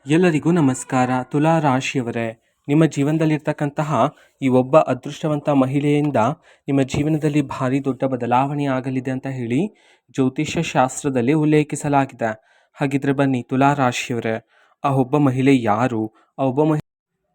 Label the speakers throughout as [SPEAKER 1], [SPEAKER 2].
[SPEAKER 1] ಎಲ್ಲರಿಗೂ ನಮಸ್ಕಾರ. ತುಲಾ ರಾಶಿಯವರೇ, ನಿಮ್ಮ ಜೀವನದಲ್ಲಿರ್ತಕ್ಕಂತಹ ಈ ಒಬ್ಬ ಅದೃಷ್ಟವಂತ ಮಹಿಳೆಯಿಂದ ನಿಮ್ಮ ಜೀವನದಲ್ಲಿ ಭಾರಿ ದೊಡ್ಡ ಬದಲಾವಣೆ ಆಗಲಿದೆ ಅಂತ ಹೇಳಿ ಜ್ಯೋತಿಷ್ಯ ಶಾಸ್ತ್ರದಲ್ಲಿ ಉಲ್ಲೇಖಿಸಲಾಗಿದೆ. ಹಾಗಿದ್ರೆ ಬನ್ನಿ ತುಲಾ ರಾಶಿಯವರೇ, ಆ ಒಬ್ಬ ಮಹಿಳೆ ಯಾರು, ಆ ಒಬ್ಬ ಮಹಿಳೆ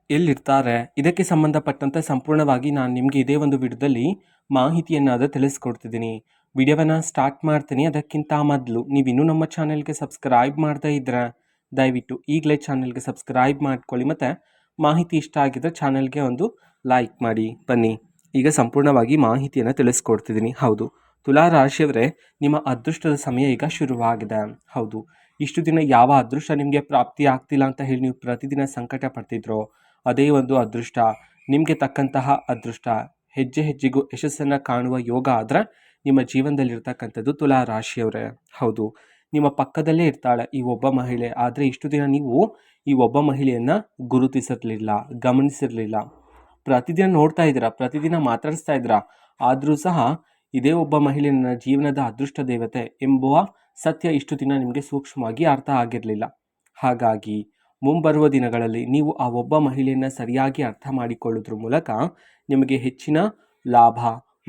[SPEAKER 1] ಎಲ್ಲಿರ್ತಾರೆ, ಇದಕ್ಕೆ ಸಂಬಂಧಪಟ್ಟಂತೆ ಸಂಪೂರ್ಣವಾಗಿ ನಾನು ನಿಮಗೆ ಇದೇ ಒಂದು ವಿಡಿಯೋದಲ್ಲಿ ಮಾಹಿತಿಯನ್ನಾದರೂ ತಿಳಿಸ್ಕೊಡ್ತಿದ್ದೀನಿ. ವಿಡಿಯೋವನ್ನು ಸ್ಟಾರ್ಟ್ ಮಾಡ್ತೀನಿ. ಅದಕ್ಕಿಂತ ಮೊದಲು ನೀವಿನ್ನೂ ನಮ್ಮ ಚಾನೆಲ್ಗೆ ಸಬ್ಸ್ಕ್ರೈಬ್ ಮಾಡ್ತಾ ಇದ್ರೆ ದಯವಿಟ್ಟು ಈಗಲೇ ಚಾನೆಲ್ಗೆ ಸಬ್ಸ್ಕ್ರೈಬ್ ಮಾಡ್ಕೊಳ್ಳಿ, ಮತ್ತು ಮಾಹಿತಿ ಇಷ್ಟ ಆಗಿದ್ರೆ ಚಾನೆಲ್ಗೆ ಒಂದು ಲೈಕ್ ಮಾಡಿ. ಬನ್ನಿ ಈಗ ಸಂಪೂರ್ಣವಾಗಿ ಮಾಹಿತಿಯನ್ನು ತಿಳಿಸ್ಕೊಡ್ತಿದ್ದೀನಿ. ಹೌದು ತುಲಾ ರಾಶಿಯವರೇ, ನಿಮ್ಮ ಅದೃಷ್ಟದ ಸಮಯ ಈಗ ಶುರುವಾಗಿದೆ. ಹೌದು, ಇಷ್ಟು ದಿನ ಯಾವ ಅದೃಷ್ಟ ನಿಮಗೆ ಪ್ರಾಪ್ತಿ ಆಗ್ತಿಲ್ಲ ಅಂತ ಹೇಳಿ ನೀವು ಪ್ರತಿದಿನ ಸಂಕಟ ಪಡ್ತಿದ್ರೋ, ಅದೇ ಒಂದು ಅದೃಷ್ಟ ನಿಮಗೆ ತಕ್ಕಂತಹ ಅದೃಷ್ಟ, ಹೆಜ್ಜೆ ಹೆಜ್ಜೆಗೂ ಯಶಸ್ಸನ್ನು ಕಾಣುವ ಯೋಗ ಆದರೆ ನಿಮ್ಮ ಜೀವನದಲ್ಲಿರ್ತಕ್ಕಂಥದ್ದು ತುಲಾ ರಾಶಿಯವರೇ. ಹೌದು, ನಿಮ್ಮ ಪಕ್ಕದಲ್ಲೇ ಇರ್ತಾಳೆ ಈ ಒಬ್ಬ ಮಹಿಳೆ. ಆದರೆ ಇಷ್ಟು ದಿನ ನೀವು ಈ ಒಬ್ಬ ಮಹಿಳೆಯನ್ನು ಗುರುತಿಸಿರಲಿಲ್ಲ, ಗಮನಿಸಿರಲಿಲ್ಲ. ಪ್ರತಿದಿನ ನೋಡ್ತಾ ಇದ್ದೀರಾ, ಪ್ರತಿದಿನ ಮಾತಾಡಿಸ್ತಾ ಇದ್ದೀರಾ, ಆದರೂ ಸಹ ಇದೇ ಒಬ್ಬ ಮಹಿಳೆ ನನ್ನ ಜೀವನದ ಅದೃಷ್ಟ ದೇವತೆ ಎಂಬುವ ಸತ್ಯ ಇಷ್ಟು ದಿನ ನಿಮಗೆ ಸೂಕ್ಷ್ಮವಾಗಿ ಅರ್ಥ ಆಗಿರಲಿಲ್ಲ. ಹಾಗಾಗಿ ಮುಂಬರುವ ದಿನಗಳಲ್ಲಿ ನೀವು ಆ ಒಬ್ಬ ಮಹಿಳೆಯನ್ನು ಸರಿಯಾಗಿ ಅರ್ಥ ಮಾಡಿಕೊಳ್ಳೋದ್ರ ಮೂಲಕ ನಿಮಗೆ ಹೆಚ್ಚಿನ ಲಾಭ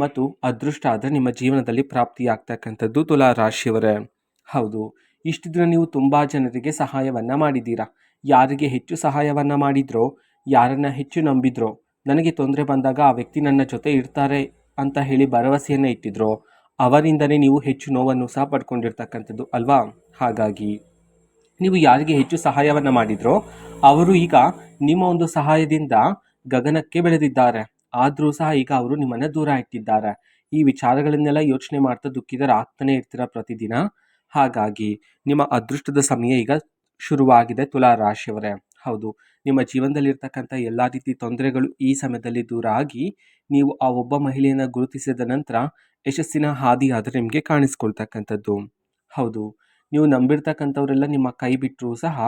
[SPEAKER 1] ಮತ್ತು ಅದೃಷ್ಟ ಆದರೆ ನಿಮ್ಮ ಜೀವನದಲ್ಲಿ ಪ್ರಾಪ್ತಿಯಾಗ್ತಕ್ಕಂಥದ್ದು ತುಲಾ ರಾಶಿಯವರೇ. ಹೌದು, ಇಷ್ಟು ದಿನ ನೀವು ತುಂಬ ಜನರಿಗೆ ಸಹಾಯವನ್ನು ಮಾಡಿದ್ದೀರಾ. ಯಾರಿಗೆ ಹೆಚ್ಚು ಸಹಾಯವನ್ನು ಮಾಡಿದ್ರೋ, ಯಾರನ್ನು ಹೆಚ್ಚು ನಂಬಿದ್ರೋ, ನನಗೆ ತೊಂದರೆ ಬಂದಾಗ ಆ ವ್ಯಕ್ತಿ ನನ್ನ ಜೊತೆ ಇರ್ತಾರೆ ಅಂತ ಹೇಳಿ ಭರವಸೆಯನ್ನು ಇಟ್ಟಿದ್ರೋ, ಅವರಿಂದನೇ ನೀವು ಹೆಚ್ಚು ನೋವನ್ನು ಸಹ ಪಡ್ಕೊಂಡಿರ್ತಕ್ಕಂಥದ್ದು ಅಲ್ವಾ. ಹಾಗಾಗಿ ನೀವು ಯಾರಿಗೆ ಹೆಚ್ಚು ಸಹಾಯವನ್ನು ಮಾಡಿದ್ರೋ ಅವರು ಈಗ ನಿಮ್ಮ ಒಂದು ಸಹಾಯದಿಂದ ಗಗನಕ್ಕೆ ಬೆಳೆದಿದ್ದಾರೆ. ಆದರೂ ಸಹ ಈಗ ಅವರು ನಿಮ್ಮನ್ನು ದೂರ ಇಟ್ಟಿದ್ದಾರೆ. ಈ ವಿಚಾರಗಳನ್ನೆಲ್ಲ ಯೋಚನೆ ಮಾಡ್ತಾ ದುಃಖಿತರಾಗ್ತಾನೆ ಇರ್ತೀರ ಪ್ರತಿದಿನ. ಹಾಗಾಗಿ ನಿಮ್ಮ ಅದೃಷ್ಟದ ಸಮಯ ಈಗ ಶುರುವಾಗಿದೆ ತುಲಾ ರಾಶಿಯವರೇ. ಹೌದು, ನಿಮ್ಮ ಜೀವನದಲ್ಲಿರ್ತಕ್ಕಂಥ ಎಲ್ಲ ರೀತಿ ತೊಂದರೆಗಳು ಈ ಸಮಯದಲ್ಲಿ ದೂರ ಆಗಿ ನೀವು ಆ ಒಬ್ಬ ಮಹಿಳೆಯನ್ನು ಗುರುತಿಸಿದ ನಂತರ ಯಶಸ್ಸಿನ ಹಾದಿ ಆದರೆ ನಿಮಗೆ ಕಾಣಿಸ್ಕೊಳ್ತಕ್ಕಂಥದ್ದು. ಹೌದು, ನೀವು ನಂಬಿರ್ತಕ್ಕಂಥವರೆಲ್ಲ ನಿಮ್ಮ ಕೈ ಬಿಟ್ಟರೂ ಸಹ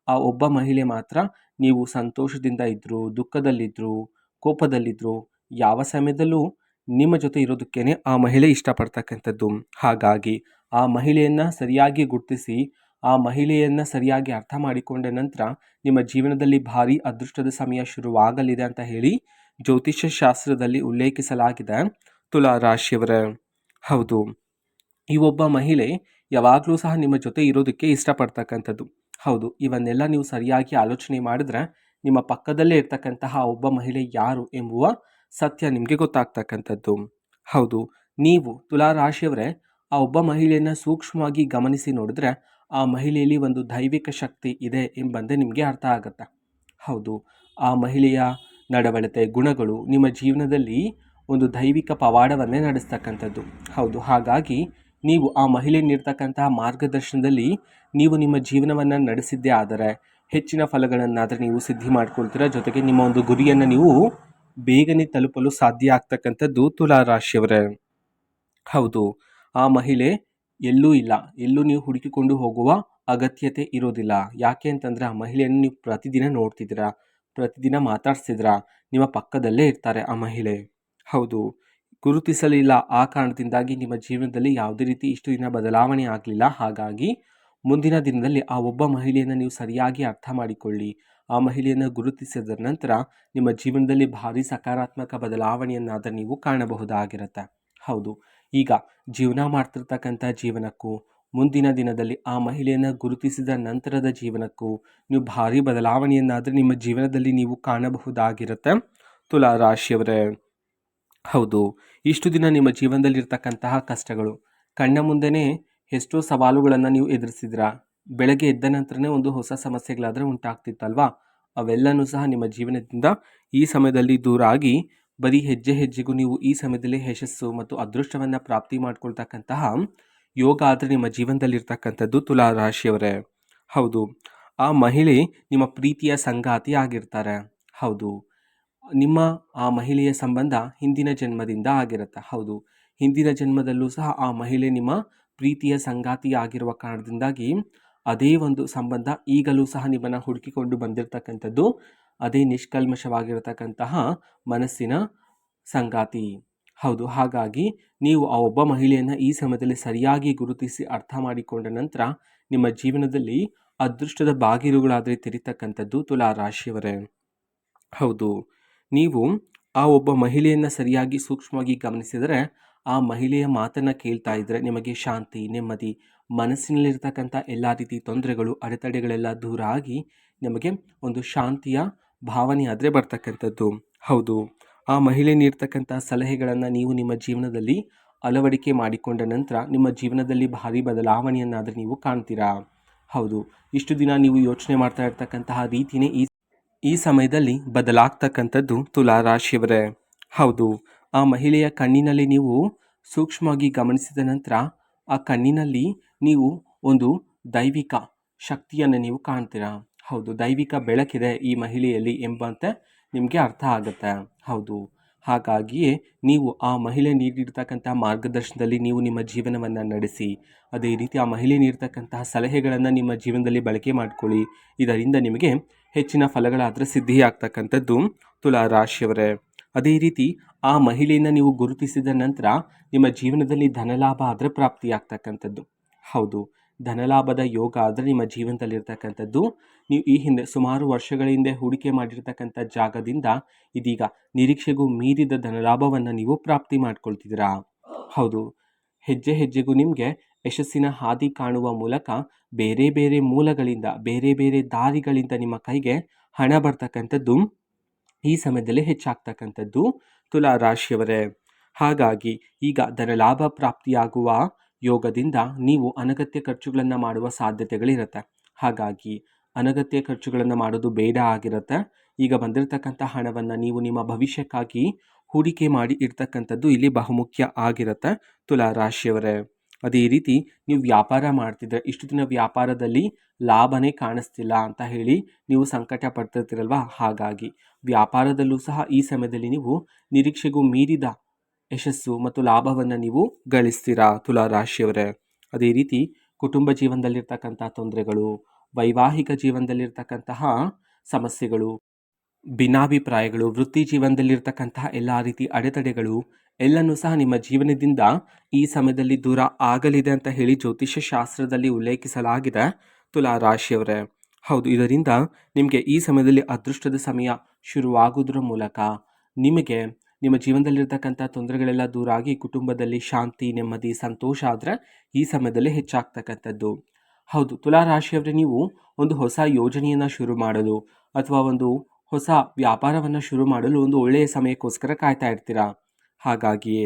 [SPEAKER 1] ಆ ಒಬ್ಬ ಮಹಿಳೆ ಮಾತ್ರ ನೀವು ಸಂತೋಷದಿಂದ ಇದ್ದರು, ದುಃಖದಲ್ಲಿದ್ದರು, ಕೋಪದಲ್ಲಿದ್ದರು, ಯಾವ ಸಮಯದಲ್ಲೂ ನಿಮ್ಮ ಜೊತೆ ಇರೋದಕ್ಕೇನೆ ಆ ಮಹಿಳೆ ಇಷ್ಟಪಡ್ತಕ್ಕಂಥದ್ದು. ಹಾಗಾಗಿ ಆ ಮಹಿಳೆಯನ್ನು ಸರಿಯಾಗಿ ಗುರುತಿಸಿ, ಆ ಮಹಿಳೆಯನ್ನು ಸರಿಯಾಗಿ ಅರ್ಥ ಮಾಡಿಕೊಂಡ ನಂತರ ನಿಮ್ಮ ಜೀವನದಲ್ಲಿ ಭಾರಿ ಅದೃಷ್ಟದ ಸಮಯ ಶುರುವಾಗಲಿದೆ ಅಂತ ಹೇಳಿ ಜ್ಯೋತಿಷ್ಯ ಶಾಸ್ತ್ರದಲ್ಲಿ ಉಲ್ಲೇಖಿಸಲಾಗಿದೆ ತುಲಾ ರಾಶಿಯವರೇ. ಹೌದು, ಈ ಒಬ್ಬ ಮಹಿಳೆ ಯಾವಾಗಲೂ ಸಹ ನಿಮ್ಮ ಜೊತೆ ಇರೋದಕ್ಕೆ ಇಷ್ಟಪಡ್ತಕ್ಕಂಥದ್ದು. ಹೌದು, ಇವನ್ನೆಲ್ಲ ನೀವು ಸರಿಯಾಗಿ ಆಲೋಚನೆ ಮಾಡಿದ್ರೆ ನಿಮ್ಮ ಪಕ್ಕದಲ್ಲೇ ಇರ್ತಕ್ಕಂತಹ ಒಬ್ಬ ಮಹಿಳೆ ಯಾರು ಎಂಬುವ ಸತ್ಯ ನಿಮಗೆ ಗೊತ್ತಾಗ್ತಕ್ಕಂಥದ್ದು. ಹೌದು, ನೀವು ತುಲಾ ರಾಶಿಯವರೇ ಆ ಒಬ್ಬ ಮಹಿಳೆಯನ್ನು ಸೂಕ್ಷ್ಮವಾಗಿ ಗಮನಿಸಿ ನೋಡಿದ್ರೆ ಆ ಮಹಿಳೆಯಲ್ಲಿ ಒಂದು ದೈವಿಕ ಶಕ್ತಿ ಇದೆ ಎಂಬಂತೆ ನಿಮಗೆ ಅರ್ಥ ಆಗುತ್ತೆ. ಹೌದು, ಆ ಮಹಿಳೆಯ ನಡವಳಿಕೆ, ಗುಣಗಳು ನಿಮ್ಮ ಜೀವನದಲ್ಲಿ ಒಂದು ದೈವಿಕ ಪವಾಡವನ್ನೇ ನಡೆಸ್ತಕ್ಕಂಥದ್ದು. ಹೌದು, ಹಾಗಾಗಿ ನೀವು ಆ ಮಹಿಳೆಯನ್ನಿರ್ತಕ್ಕಂತಹ ಮಾರ್ಗದರ್ಶನದಲ್ಲಿ ನೀವು ನಿಮ್ಮ ಜೀವನವನ್ನು ನಡೆಸಿದ್ದೇ ಆದರೆ ಹೆಚ್ಚಿನ ಫಲಗಳನ್ನಾದರೆ ನೀವು ಸಿದ್ಧಿ ಮಾಡ್ಕೊಳ್ತೀರ. ಜೊತೆಗೆ ನಿಮ್ಮ ಒಂದು ಗುರಿಯನ್ನು ನೀವು ಬೇಗನೆ ತಲುಪಲು ಸಾಧ್ಯ ಆಗ್ತಕ್ಕಂಥದ್ದು ತುಲಾ ರಾಶಿಯವರೇ. ಹೌದು, ಆ ಮಹಿಳೆ ಎಲ್ಲೂ ಇಲ್ಲ, ಎಲ್ಲೂ ನೀವು ಹುಡುಕಿಕೊಂಡು ಹೋಗುವ ಅಗತ್ಯತೆ ಇರೋದಿಲ್ಲ. ಯಾಕೆ ಅಂತಂದರೆ ಆ ಮಹಿಳೆಯನ್ನು ನೀವು ಪ್ರತಿದಿನ ನೋಡ್ತಿದ್ದೀರಾ, ಪ್ರತಿದಿನ ಮಾತಾಡ್ಸ್ತಿದ್ದೀರಾ, ನಿಮ್ಮ ಪಕ್ಕದಲ್ಲೇ ಇರ್ತಾರೆ ಆ ಮಹಿಳೆ. ಹೌದು, ಗುರುತಿಸಲಿಲ್ಲ, ಆ ಕಾರಣದಿಂದಾಗಿ ನಿಮ್ಮ ಜೀವನದಲ್ಲಿ ಯಾವುದೇ ರೀತಿ ಇಷ್ಟು ದಿನ ಬದಲಾವಣೆ ಆಗಲಿಲ್ಲ. ಹಾಗಾಗಿ ಮುಂದಿನ ದಿನದಲ್ಲಿ ಆ ಒಬ್ಬ ಮಹಿಳೆಯನ್ನು ನೀವು ಸರಿಯಾಗಿ ಅರ್ಥ ಮಾಡಿಕೊಳ್ಳಿ, ಆ ಮಹಿಳೆಯನ್ನು ಗುರುತಿಸಿದ ನಂತರ ನಿಮ್ಮ ಜೀವನದಲ್ಲಿ ಭಾರಿ ಸಕಾರಾತ್ಮಕ ಬದಲಾವಣೆಯನ್ನಾದರೂ ನೀವು ಕಾಣಬಹುದಾಗಿರುತ್ತೆ. ಹೌದು, ಈಗ ಜೀವನ ಮಾಡ್ತಿರ್ತಕ್ಕಂಥ ಜೀವನಕ್ಕೂ ಮುಂದಿನ ದಿನದಲ್ಲಿ ಆ ಮಹಿಳೆಯನ್ನು ಗುರುತಿಸಿದ ನಂತರದ ಜೀವನಕ್ಕೂ ನೀವು ಭಾರಿ ಬದಲಾವಣೆಯನ್ನಾದರೆ ನಿಮ್ಮ ಜೀವನದಲ್ಲಿ ನೀವು ಕಾಣಬಹುದಾಗಿರುತ್ತೆ ತುಲಾ ರಾಶಿಯವರೇ. ಹೌದು, ಇಷ್ಟು ದಿನ ನಿಮ್ಮ ಜೀವನದಲ್ಲಿರ್ತಕ್ಕಂತಹ ಕಷ್ಟಗಳು ಕಣ್ಣ ಮುಂದೆನೇ ಎಷ್ಟೋ ಸವಾಲುಗಳನ್ನು ನೀವು ಎದುರಿಸಿದ್ರಾ. ಬೆಳಗ್ಗೆ ಎದ್ದ ನಂತರನೇ ಒಂದು ಹೊಸ ಸಮಸ್ಯೆಗಳಾದರೆ ಉಂಟಾಗ್ತಿತ್ತಲ್ವಾ, ಅವೆಲ್ಲನೂ ಸಹ ನಿಮ್ಮ ಜೀವನದಿಂದ ಈ ಸಮಯದಲ್ಲಿ ದೂರ ಆಗಿ ಬರೀ ಹೆಜ್ಜೆ ಹೆಜ್ಜೆಗೂ ನೀವು ಈ ಸಮಯದಲ್ಲಿ ಯಶಸ್ಸು ಮತ್ತು ಅದೃಷ್ಟವನ್ನು ಪ್ರಾಪ್ತಿ ಮಾಡ್ಕೊಳ್ತಕ್ಕಂತಹ ಯೋಗ ಆದರೆ ನಿಮ್ಮ ಜೀವನದಲ್ಲಿರ್ತಕ್ಕಂಥದ್ದು ತುಲಾ ರಾಶಿಯವರೇ. ಹೌದು, ಆ ಮಹಿಳೆ ನಿಮ್ಮ ಪ್ರೀತಿಯ ಸಂಗಾತಿ ಆಗಿರ್ತಾರೆ. ಹೌದು, ನಿಮ್ಮ ಆ ಮಹಿಳೆಯ ಸಂಬಂಧ ಹಿಂದಿನ ಜನ್ಮದಿಂದ ಆಗಿರುತ್ತೆ. ಹೌದು, ಹಿಂದಿನ ಜನ್ಮದಲ್ಲೂ ಸಹ ಆ ಮಹಿಳೆ ನಿಮ್ಮ ಪ್ರೀತಿಯ ಸಂಗಾತಿ ಆಗಿರುವ ಕಾರಣದಿಂದಾಗಿ ಅದೇ ಒಂದು ಸಂಬಂಧ ಈಗಲೂ ಸಹ ನಿಮ್ಮನ್ನು ಹುಡುಕಿಕೊಂಡು ಬಂದಿರತಕ್ಕಂಥದ್ದು. ಅದೇ ನಿಷ್ಕಲ್ಮಶವಾಗಿರತಕ್ಕಂತಹ ಮನಸ್ಸಿನ ಸಂಗಾತಿ. ಹೌದು, ಹಾಗಾಗಿ ನೀವು ಆ ಒಬ್ಬ ಮಹಿಳೆಯನ್ನು ಈ ಸಮಯದಲ್ಲಿ ಸರಿಯಾಗಿ ಗುರುತಿಸಿ ಅರ್ಥ ಮಾಡಿಕೊಂಡ ನಂತರ ನಿಮ್ಮ ಜೀವನದಲ್ಲಿ ಅದೃಷ್ಟದ ಬಾಗಿಲುಗಳಾದರೆ ತೆರೀತಕ್ಕಂಥದ್ದು ತುಲಾ ರಾಶಿಯವರೇ. ಹೌದು, ನೀವು ಆ ಒಬ್ಬ ಮಹಿಳೆಯನ್ನು ಸರಿಯಾಗಿ ಸೂಕ್ಷ್ಮವಾಗಿ ಗಮನಿಸಿದರೆ, ಆ ಮಹಿಳೆಯ ಮಾತನ್ನು ಕೇಳ್ತಾ ಇದ್ದರೆ ನಿಮಗೆ ಶಾಂತಿ, ನೆಮ್ಮದಿ, ಮನಸ್ಸಿನಲ್ಲಿರ್ತಕ್ಕಂಥ ಎಲ್ಲ ರೀತಿ ತೊಂದರೆಗಳು, ಅಡೆತಡೆಗಳೆಲ್ಲ ದೂರ ಆಗಿ ನಿಮಗೆ ಒಂದು ಶಾಂತಿಯ ಭಾವನೆ ಆದರೆ ಬರ್ತಕ್ಕಂಥದ್ದು. ಹೌದು, ಆ ಮಹಿಳೆ ನೀಡ್ತಕ್ಕಂಥ ಸಲಹೆಗಳನ್ನು ನೀವು ನಿಮ್ಮ ಜೀವನದಲ್ಲಿ ಅಳವಡಿಕೆ ಮಾಡಿಕೊಂಡ ನಂತರ ನಿಮ್ಮ ಜೀವನದಲ್ಲಿ ಭಾರಿ ಬದಲಾವಣೆಯನ್ನಾದರೆ ನೀವು ಕಾಣ್ತೀರಾ. ಹೌದು, ಇಷ್ಟು ದಿನ ನೀವು ಯೋಚನೆ ಮಾಡ್ತಾ ಇರ್ತಕ್ಕಂತಹ ರೀತಿಯೇ ಈ ಸಮಯದಲ್ಲಿ ಬದಲಾಗ್ತಕ್ಕಂಥದ್ದು ತುಲಾ ರಾಶಿಯವರೇ. ಹೌದು, ಆ ಮಹಿಳೆಯ ಕಣ್ಣಿನಲ್ಲಿ ನೀವು ಸೂಕ್ಷ್ಮವಾಗಿ ಗಮನಿಸಿದ ನಂತರ ಆ ಕಣ್ಣಿನಲ್ಲಿ ನೀವು ಒಂದು ದೈವಿಕ ಶಕ್ತಿಯನ್ನು ನೀವು ಕಾಣ್ತೀರಾ. ಹೌದು, ದೈವಿಕ ಬೆಳಕಿದೆ ಈ ಮಹಿಳೆಯಲ್ಲಿ ಎಂಬಂತೆ ನಿಮಗೆ ಅರ್ಥ ಆಗುತ್ತೆ. ಹೌದು, ಹಾಗಾಗಿಯೇ ನೀವು ಆ ಮಹಿಳೆ ನೀಡಿರ್ತಕ್ಕಂಥ ಮಾರ್ಗದರ್ಶನದಲ್ಲಿ ನೀವು ನಿಮ್ಮ ಜೀವನವನ್ನು ನಡೆಸಿ, ಅದೇ ರೀತಿ ಆ ಮಹಿಳೆ ನೀಡ್ತಕ್ಕಂತಹ ಸಲಹೆಗಳನ್ನು ನಿಮ್ಮ ಜೀವನದಲ್ಲಿ ಬಳಕೆ ಮಾಡಿಕೊಳ್ಳಿ. ಇದರಿಂದ ನಿಮಗೆ ಹೆಚ್ಚಿನ ಫಲಗಳಾದರೆ ಸಿದ್ಧಿಯಾಗ್ತಕ್ಕಂಥದ್ದು ತುಲಾ ರಾಶಿಯವರೇ. ಅದೇ ರೀತಿ ಆ ಮಹಿಳೆಯನ್ನು ನೀವು ಗುರುತಿಸಿದ ನಂತರ ನಿಮ್ಮ ಜೀವನದಲ್ಲಿ ಧನಲಾಭ ಆದರೆ ಪ್ರಾಪ್ತಿಯಾಗ್ತಕ್ಕಂಥದ್ದು. ಹೌದು, ಧನಲಾಭದ ಯೋಗ ಆದರೆ ನಿಮ್ಮ ಜೀವನದಲ್ಲಿರ್ತಕ್ಕಂಥದ್ದು. ನೀವು ಈ ಹಿಂದೆ ಸುಮಾರು ವರ್ಷಗಳ ಹಿಂದೆ ಹೂಡಿಕೆ ಮಾಡಿರ್ತಕ್ಕಂಥ ಜಾಗದಿಂದ ಇದೀಗ ನಿರೀಕ್ಷೆಗೂ ಮೀರಿದ ಧನಲಾಭವನ್ನು ನೀವು ಪ್ರಾಪ್ತಿ ಮಾಡ್ಕೊಳ್ತಿದ್ದೀರಾ. ಹೌದು, ಹೆಜ್ಜೆ ಹೆಜ್ಜೆಗೂ ನಿಮಗೆ ಯಶಸ್ಸಿನ ಹಾದಿ ಕಾಣುವ ಮೂಲಕ ಬೇರೆ ಬೇರೆ ಮೂಲಗಳಿಂದ, ಬೇರೆ ಬೇರೆ ದಾರಿಗಳಿಂದ ನಿಮ್ಮ ಕೈಗೆ ಹಣ ಬರ್ತಕ್ಕಂಥದ್ದು ಈ ಸಮಯದಲ್ಲಿ ಹೆಚ್ಚಾಗ್ತಕ್ಕಂಥದ್ದು ತುಲಾ ರಾಶಿಯವರೇ. ಹಾಗಾಗಿ ಈಗ ಧನಲಾಭ ಪ್ರಾಪ್ತಿಯಾಗುವ ಯೋಗದಿಂದ ನೀವು ಅನಗತ್ಯ ಖರ್ಚುಗಳನ್ನು ಮಾಡುವ ಸಾಧ್ಯತೆಗಳಿರುತ್ತೆ. ಹಾಗಾಗಿ ಅನಗತ್ಯ ಖರ್ಚುಗಳನ್ನು ಮಾಡೋದು ಬೇಡ ಆಗಿರುತ್ತೆ. ಈಗ ಬಂದಿರತಕ್ಕಂಥ ಹಣವನ್ನು ನೀವು ನಿಮ್ಮ ಭವಿಷ್ಯಕ್ಕಾಗಿ ಹೂಡಿಕೆ ಮಾಡಿ ಇರ್ತಕ್ಕಂಥದ್ದು ಇಲ್ಲಿ ಬಹುಮುಖ್ಯ ಆಗಿರುತ್ತೆ ತುಲಾ ರಾಶಿಯವರೇ. ಅದೇ ರೀತಿ ನೀವು ವ್ಯಾಪಾರ ಮಾಡ್ತಿದ್ರೆ, ಇಷ್ಟು ದಿನ ವ್ಯಾಪಾರದಲ್ಲಿ ಲಾಭನೇ ಕಾಣಿಸ್ತಿಲ್ಲ ಅಂತ ಹೇಳಿ ನೀವು ಸಂಕಟ ಪಡ್ತಿರ್ತೀರಲ್ವ, ಹಾಗಾಗಿ ವ್ಯಾಪಾರದಲ್ಲೂ ಸಹ ಈ ಸಮಯದಲ್ಲಿ ನೀವು ನಿರೀಕ್ಷೆಗೂ ಮೀರಿದ ಯಶಸ್ಸು ಮತ್ತು ಲಾಭವನ್ನು ನೀವು ಗಳಿಸ್ತೀರಾ ತುಲಾ ರಾಶಿಯವರೇ. ಅದೇ ರೀತಿ ಕುಟುಂಬ ಜೀವನದಲ್ಲಿರ್ತಕ್ಕಂಥ ತೊಂದರೆಗಳು, ವೈವಾಹಿಕ ಜೀವನದಲ್ಲಿರ್ತಕ್ಕಂತಹ ಸಮಸ್ಯೆಗಳು, ಭಿನ್ನಾಭಿಪ್ರಾಯಗಳು, ವೃತ್ತಿ ಜೀವನದಲ್ಲಿರ್ತಕ್ಕಂತಹ ಎಲ್ಲ ರೀತಿ ಅಡೆತಡೆಗಳು ಎಲ್ಲನೂ ಸಹ ನಿಮ್ಮ ಜೀವನದಿಂದ ಈ ಸಮಯದಲ್ಲಿ ದೂರ ಆಗಲಿದೆ ಅಂತ ಹೇಳಿ ಜ್ಯೋತಿಷ್ಯ ಶಾಸ್ತ್ರದಲ್ಲಿ ಉಲ್ಲೇಖಿಸಲಾಗಿದೆ ತುಲಾ ರಾಶಿಯವರೇ. ಹೌದು, ಇದರಿಂದ ನಿಮಗೆ ಈ ಸಮಯದಲ್ಲಿ ಅದೃಷ್ಟದ ಸಮಯ ಶುರುವಾಗುವುದರ ಮೂಲಕ ನಿಮಗೆ ನಿಮ್ಮ ಜೀವನದಲ್ಲಿರ್ತಕ್ಕಂಥ ತೊಂದರೆಗಳೆಲ್ಲ ದೂರ ಆಗಿ ಕುಟುಂಬದಲ್ಲಿ ಶಾಂತಿ, ನೆಮ್ಮದಿ, ಸಂತೋಷ ಆದರೆ ಈ ಸಮಯದಲ್ಲಿ ಹೆಚ್ಚಾಗ್ತಕ್ಕಂಥದ್ದು. ಹೌದು, ತುಲಾ ರಾಶಿಯವರೇ, ನೀವು ಒಂದು ಹೊಸ ಯೋಜನೆಯನ್ನು ಶುರು ಮಾಡಲು ಅಥವಾ ಒಂದು ಹೊಸ ವ್ಯಾಪಾರವನ್ನು ಶುರು ಮಾಡಲು ಒಂದು ಒಳ್ಳೆಯ ಸಮಯಕ್ಕೋಸ್ಕರ ಕಾಯ್ತಾ ಇರ್ತೀರಾ. ಹಾಗಾಗಿಯೇ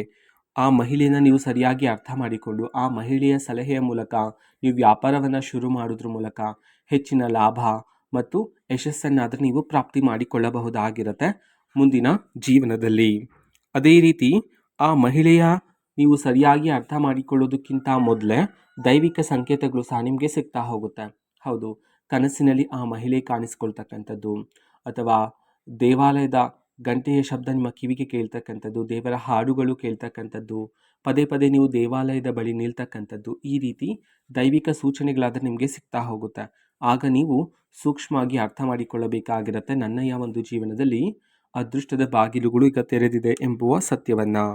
[SPEAKER 1] ಆ ಮಹಿಳೆಯನ್ನು ನೀವು ಸರಿಯಾಗಿ ಅರ್ಥ ಮಾಡಿಕೊಂಡು ಆ ಮಹಿಳೆಯ ಸಲಹೆಯ ಮೂಲಕ ನೀವು ವ್ಯಾಪಾರವನ್ನು ಶುರು ಮಾಡೋದ್ರ ಮೂಲಕ ಹೆಚ್ಚಿನ ಲಾಭ ಮತ್ತು ಯಶಸ್ಸನ್ನಾದರೂ ನೀವು ಪ್ರಾಪ್ತಿ ಮಾಡಿಕೊಳ್ಳಬಹುದಾಗಿರುತ್ತೆ ಮುಂದಿನ ಜೀವನದಲ್ಲಿ. ಅದೇ ರೀತಿ ಆ ಮಹಿಳೆಯ ನೀವು ಸರಿಯಾಗಿ ಅರ್ಥ ಮಾಡಿಕೊಳ್ಳೋದಕ್ಕಿಂತ ಮೊದಲೇ ದೈವಿಕ ಸಂಕೇತಗಳು ಸಹ ನಿಮಗೆ ಸಿಗ್ತಾ ಹೋಗುತ್ತೆ. ಹೌದು, ಕನಸಿನಲ್ಲಿ ಆ ಮಹಿಳೆ ಕಾಣಿಸ್ಕೊಳ್ತಕ್ಕಂಥದ್ದು, ಅಥವಾ ದೇವಾಲಯದ ಗಂಟೆಯ ಶಬ್ದ ನಿಮ್ಮ ಕಿವಿಗೆ ಕೇಳ್ತಕ್ಕಂಥದ್ದು, ದೇವರ ಹಾಡುಗಳು ಕೇಳ್ತಕ್ಕಂಥದ್ದು, ಪದೇ ಪದೇ ನೀವು ದೇವಾಲಯದ ಬಳಿ ನಿಲ್ತಕ್ಕಂಥದ್ದು, ಈ ರೀತಿ ದೈವಿಕ ಸೂಚನೆಗಳಾದರೆ ನಿಮಗೆ ಸಿಗ್ತಾ ಹೋಗುತ್ತೆ. ಆಗ ನೀವು ಸೂಕ್ಷ್ಮವಾಗಿ ಅರ್ಥ ಮಾಡಿಕೊಳ್ಳಬೇಕಾಗಿರುತ್ತೆ, ನನ್ನಯ ಒಂದು ಜೀವನದಲ್ಲಿ ಅದೃಷ್ಟದ ಬಾಗಿಲುಗಳು ಈಗ ತೆರೆದಿದೆ ಎಂಬುವ ಸತ್ಯವನ್ನು.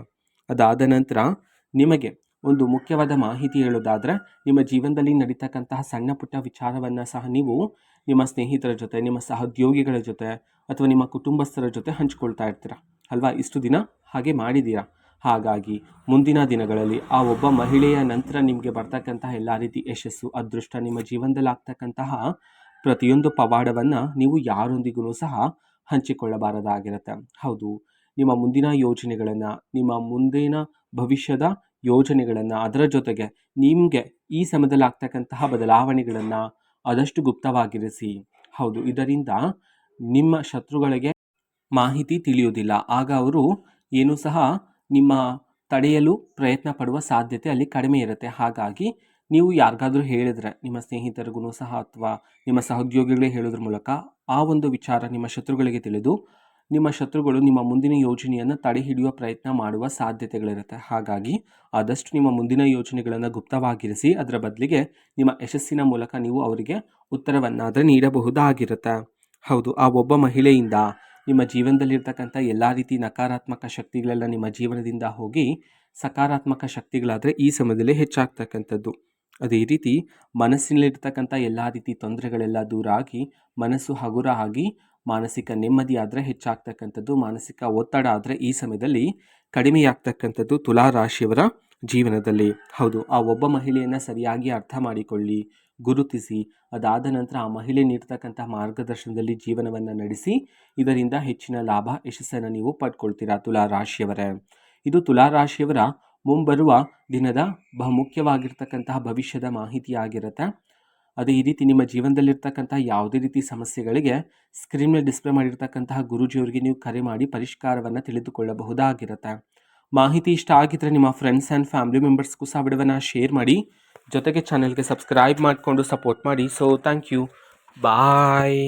[SPEAKER 1] ಅದಾದ ನಂತರ ನಿಮಗೆ ಒಂದು ಮುಖ್ಯವಾದ ಮಾಹಿತಿ ಹೇಳೋದಾದರೆ, ನಿಮ್ಮ ಜೀವನದಲ್ಲಿ ನಡೀತಕ್ಕಂತಹ ಸಣ್ಣ ಪುಟ್ಟ ವಿಚಾರವನ್ನು ಸಹ ನೀವು ನಿಮ್ಮ ಸ್ನೇಹಿತರ ಜೊತೆ, ನಿಮ್ಮ ಸಹೋದ್ಯೋಗಿಗಳ ಜೊತೆ ಅಥವಾ ನಿಮ್ಮ ಕುಟುಂಬಸ್ಥರ ಜೊತೆ ಹಂಚ್ಕೊಳ್ತಾ ಇರ್ತೀರ ಅಲ್ವಾ. ಇಷ್ಟು ದಿನ ಹಾಗೆ ಮಾಡಿದ್ದೀರಾ. ಹಾಗಾಗಿ ಮುಂದಿನ ದಿನಗಳಲ್ಲಿ ಆ ಒಬ್ಬ ಮಹಿಳೆಯ ನಂತರ ನಿಮಗೆ ಬರ್ತಕ್ಕಂತಹ ಎಲ್ಲ ರೀತಿ ಯಶಸ್ಸು, ಅದೃಷ್ಟ, ನಿಮ್ಮ ಜೀವನದಲ್ಲಿ ಆಗ್ತಕ್ಕಂತಹ ಪ್ರತಿಯೊಂದು ಪವಾಡವನ್ನು ನೀವು ಯಾರೊಂದಿಗೂ ಸಹ ಹಂಚಿಕೊಳ್ಳಬಾರದಾಗಿರುತ್ತೆ. ಹೌದು, ನಿಮ್ಮ ಮುಂದಿನ ಯೋಜನೆಗಳನ್ನು, ನಿಮ್ಮ ಮುಂದಿನ ಭವಿಷ್ಯದ ಯೋಜನೆಗಳನ್ನು, ಅದರ ಜೊತೆಗೆ ನಿಮಗೆ ಈ ಸಮಯದಲ್ಲಿ ಆಗ್ತಕ್ಕಂತಹ ಬದಲಾವಣೆಗಳನ್ನು ಆದಷ್ಟು ಗುಪ್ತವಾಗಿರಿಸಿ. ಹೌದು, ಇದರಿಂದ ನಿಮ್ಮ ಶತ್ರುಗಳಿಗೆ ಮಾಹಿತಿ ತಿಳಿಯುವುದಿಲ್ಲ. ಆಗ ಅವರು ಏನೂ ಸಹ ನಿಮ್ಮ ತಡೆಯಲು ಪ್ರಯತ್ನ ಪಡುವ ಸಾಧ್ಯತೆ ಅಲ್ಲಿ ಕಡಿಮೆ ಇರುತ್ತೆ. ಹಾಗಾಗಿ ನೀವು ಯಾರಿಗಾದರೂ ಹೇಳಿದ್ರೆ, ನಿಮ್ಮ ಸ್ನೇಹಿತರಿಗೂ ಸಹ ಅಥವಾ ನಿಮ್ಮ ಸಹೋದ್ಯೋಗಿಗಳೇ ಹೇಳೋದ್ರ ಮೂಲಕ ಆ ಒಂದು ವಿಚಾರ ನಿಮ್ಮ ಶತ್ರುಗಳಿಗೆ ತಿಳಿದು ನಿಮ್ಮ ಶತ್ರುಗಳು ನಿಮ್ಮ ಮುಂದಿನ ಯೋಜನೆಯನ್ನು ತಡೆ ಹಿಡಿಯುವ ಪ್ರಯತ್ನ ಮಾಡುವ ಸಾಧ್ಯತೆಗಳಿರುತ್ತೆ. ಹಾಗಾಗಿ ಆದಷ್ಟು ನಿಮ್ಮ ಮುಂದಿನ ಯೋಜನೆಗಳನ್ನು ಗುಪ್ತವಾಗಿರಿಸಿ, ಅದರ ಬದಲಿಗೆ ನಿಮ್ಮ ಯಶಸ್ಸಿನ ಮೂಲಕ ನೀವು ಅವರಿಗೆ ಉತ್ತರವನ್ನಾದರೆ ನೀಡಬಹುದಾಗಿರುತ್ತೆ. ಹೌದು, ಆ ಒಬ್ಬ ಮಹಿಳೆಯಿಂದ ನಿಮ್ಮ ಜೀವನದಲ್ಲಿರ್ತಕ್ಕಂಥ ಎಲ್ಲ ರೀತಿ ನಕಾರಾತ್ಮಕ ಶಕ್ತಿಗಳೆಲ್ಲ ನಿಮ್ಮ ಜೀವನದಿಂದ ಹೋಗಿ ಸಕಾರಾತ್ಮಕ ಶಕ್ತಿಗಳಾದರೆ ಈ ಸಮಯದಲ್ಲಿ ಹೆಚ್ಚಾಗ್ತಕ್ಕಂಥದ್ದು. ಅದೇ ರೀತಿ ಮನಸ್ಸಿನಲ್ಲಿರ್ತಕ್ಕಂಥ ಎಲ್ಲ ರೀತಿ ತೊಂದರೆಗಳೆಲ್ಲ ದೂರ ಆಗಿ ಮನಸ್ಸು ಹಗುರ ಆಗಿ ಮಾನಸಿಕ ನೆಮ್ಮದಿ ಆದರೆ ಹೆಚ್ಚಾಗ್ತಕ್ಕಂಥದ್ದು, ಮಾನಸಿಕ ಒತ್ತಡ ಆದರೆ ಈ ಸಮಯದಲ್ಲಿ ಕಡಿಮೆಯಾಗ್ತಕ್ಕಂಥದ್ದು ತುಲಾ ರಾಶಿಯವರ ಜೀವನದಲ್ಲಿ. ಹೌದು, ಆ ಒಬ್ಬ ಮಹಿಳೆಯನ್ನು ಸರಿಯಾಗಿ ಅರ್ಥ ಮಾಡಿಕೊಳ್ಳಿ, ಗುರುತಿಸಿ, ಅದಾದ ನಂತರ ಆ ಮಹಿಳೆ ನೀಡ್ತಕ್ಕಂಥ ಮಾರ್ಗದರ್ಶನದಲ್ಲಿ ಜೀವನವನ್ನು ನಡೆಸಿ, ಇದರಿಂದ ಹೆಚ್ಚಿನ ಲಾಭ ಯಶಸ್ಸನ್ನು ನೀವು ಪಡ್ಕೊಳ್ತೀರಾ ತುಲಾ ರಾಶಿಯವರೇ. ಇದು ತುಲಾ ರಾಶಿಯವರ ಮುಂಬರುವ ದಿನದ ಬಹುಮುಖ್ಯವಾಗಿರ್ತಕ್ಕಂತಹ ಭವಿಷ್ಯದ ಮಾಹಿತಿಯಾಗಿರುತ್ತೆ. ಅದೇ ಈ ರೀತಿ ನಿಮ್ಮ ಜೀವನದಲ್ಲಿರ್ತಕ್ಕಂಥ ಯಾವುದೇ ರೀತಿ ಸಮಸ್ಯೆಗಳಿಗೆ ಸ್ಕ್ರೀನ್ ಮೇಲೆ ಡಿಸ್ಪ್ಲೇ ಮಾಡಿರ್ತಕ್ಕಂತಹ ಗುರೂಜಿಯವರಿಗೆ ನೀವು ಕರೆ ಮಾಡಿ ಪರಿಷ್ಕಾರವನ್ನು ತಿಳಿದುಕೊಳ್ಳಬಹುದಾಗಿರುತ್ತೆ. ಮಾಹಿತಿ ಇಷ್ಟ ಆಗಿದ್ರೆ ನಿಮ್ಮ ಫ್ರೆಂಡ್ಸ್ ಆ್ಯಂಡ್ ಫ್ಯಾಮಿಲಿ ಮೆಂಬರ್ಸ್ಗೂ ಸಹ ವಿಡಿಯೋವನ್ನು ಶೇರ್ ಮಾಡಿ, ಜೊತೆಗೆ ಚಾನೆಲ್ಗೆ ಸಬ್ಸ್ಕ್ರೈಬ್ ಮಾಡಿಕೊಂಡು ಸಪೋರ್ಟ್ ಮಾಡಿ. So thank you, bye.